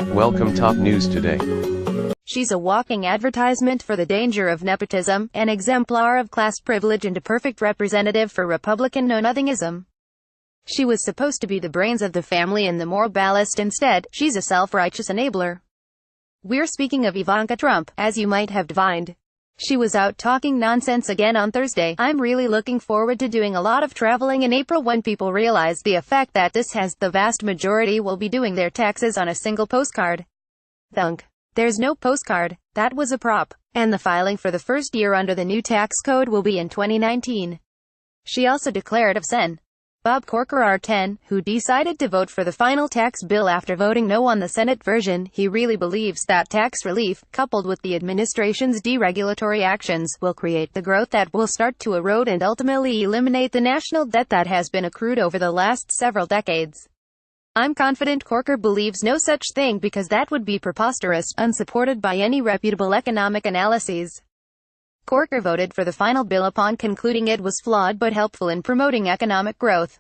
Welcome top news today. She's a walking advertisement for the danger of nepotism, an exemplar of class privilege and a perfect representative for Republican know-nothingism. She was supposed to be the brains of the family and the moral ballast. Instead, she's a self-righteous enabler. We're speaking of Ivanka Trump, as you might have divined. She was out talking nonsense again on Thursday. "I'm really looking forward to doing a lot of traveling in April when people realize the effect that this has. The vast majority will be doing their taxes on a single postcard." Thunk. There's no postcard. That was a prop. And the filing for the first year under the new tax code will be in 2019. She also declared of Sen. Bob Corker R10, who decided to vote for the final tax bill after voting no on the Senate version. He really believes that tax relief, coupled with the administration's deregulatory actions, will create the growth that will start to erode and ultimately eliminate the national debt that has been accrued over the last several decades. "I'm confident Corker believes no such thing because that would be preposterous, unsupported by any reputable economic analyses." Corker voted for the final bill upon concluding it was flawed but helpful in promoting economic growth.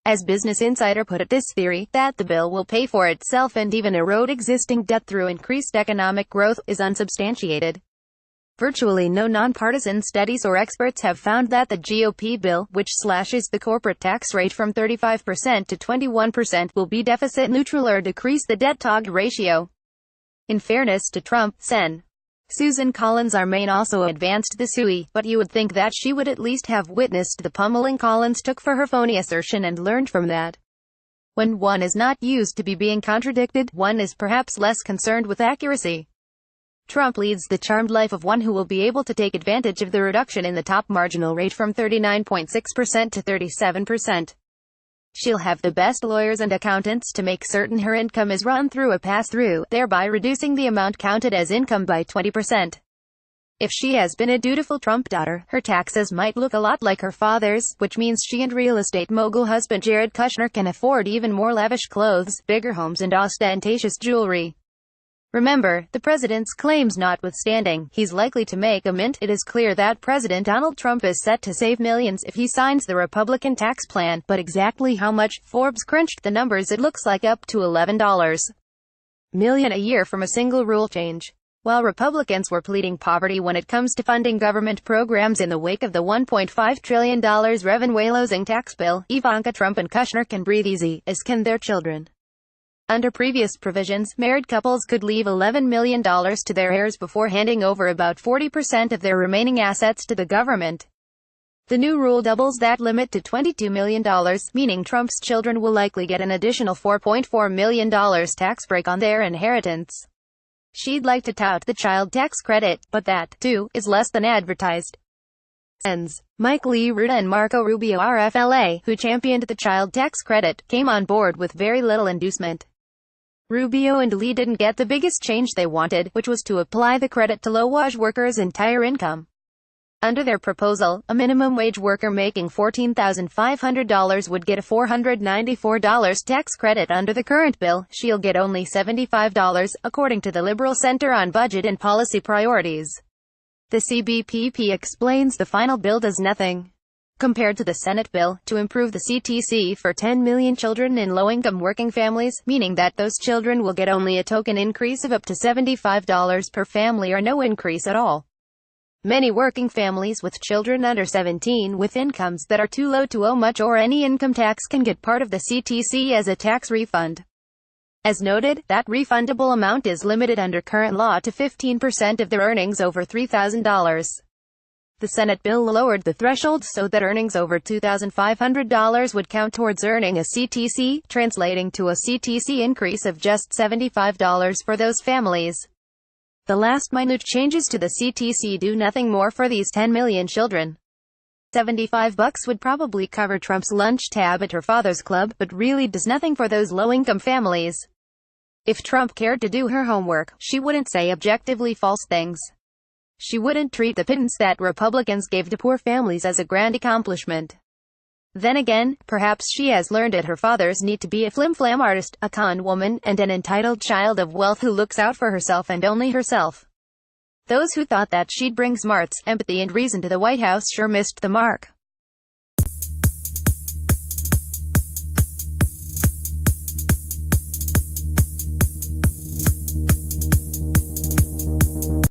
As Business Insider put it, this theory, that the bill will pay for itself and even erode existing debt through increased economic growth, is unsubstantiated. Virtually no nonpartisan studies or experts have found that the GOP bill, which slashes the corporate tax rate from 35% to 21%, will be deficit neutral or decrease the debt-to-GDP ratio. In fairness to Trump, Sen. Susan Collins Armain also advanced the SUI, but you would think that she would at least have witnessed the pummeling Collins took for her phony assertion and learned from that. When one is not used to being contradicted, one is perhaps less concerned with accuracy. Trump leads the charmed life of one who will be able to take advantage of the reduction in the top marginal rate from 39.6% to 37%. She'll have the best lawyers and accountants to make certain her income is run through a pass-through, thereby reducing the amount counted as income by 20%. If she has been a dutiful Trump daughter, her taxes might look a lot like her father's, which means she and real estate mogul husband Jared Kushner can afford even more lavish clothes, bigger homes and ostentatious jewelry. Remember, the president's claims notwithstanding, he's likely to make a mint. It is clear that President Donald Trump is set to save millions if he signs the Republican tax plan, but exactly how much? Forbes crunched the numbers. It looks like up to $11 million a year from a single rule change. While Republicans were pleading poverty when it comes to funding government programs in the wake of the $1.5 trillion revenue-losing tax bill, Ivanka Trump and Kushner can breathe easy, as can their children. Under previous provisions, married couples could leave $11 million to their heirs before handing over about 40% of their remaining assets to the government. The new rule doubles that limit to $22 million, meaning Trump's children will likely get an additional $4.4 million tax break on their inheritance. She'd like to tout the child tax credit, but that, too, is less than advertised. Sens. Mike Lee Ruta and Marco Rubio RFLA, who championed the child tax credit, came on board with very little inducement. Rubio and Lee didn't get the biggest change they wanted, which was to apply the credit to low-wage workers' entire income. Under their proposal, a minimum wage worker making $14,500 would get a $494 tax credit. Under the current bill, she'll get only $75, according to the Liberal Center on Budget and Policy Priorities. The CBPP explains the final bill does nothing compared to the Senate bill to improve the CTC for 10 million children in low-income working families, meaning that those children will get only a token increase of up to $75 per family or no increase at all. Many working families with children under 17 with incomes that are too low to owe much or any income tax can get part of the CTC as a tax refund. As noted, that refundable amount is limited under current law to 15% of their earnings over $3,000. The Senate bill lowered the threshold so that earnings over $2,500 would count towards earning a CTC, translating to a CTC increase of just $75 for those families. The last minute changes to the CTC do nothing more for these 10 million children. $75 would probably cover Trump's lunch tab at her father's club, but really does nothing for those low-income families. If Trump cared to do her homework, she wouldn't say objectively false things. She wouldn't treat the pittance that Republicans gave to poor families as a grand accomplishment. Then again, perhaps she has learned at her father's need to be a flim-flam artist, a con woman, and an entitled child of wealth who looks out for herself and only herself. Those who thought that she'd bring smarts, empathy and reason to the White House sure missed the mark.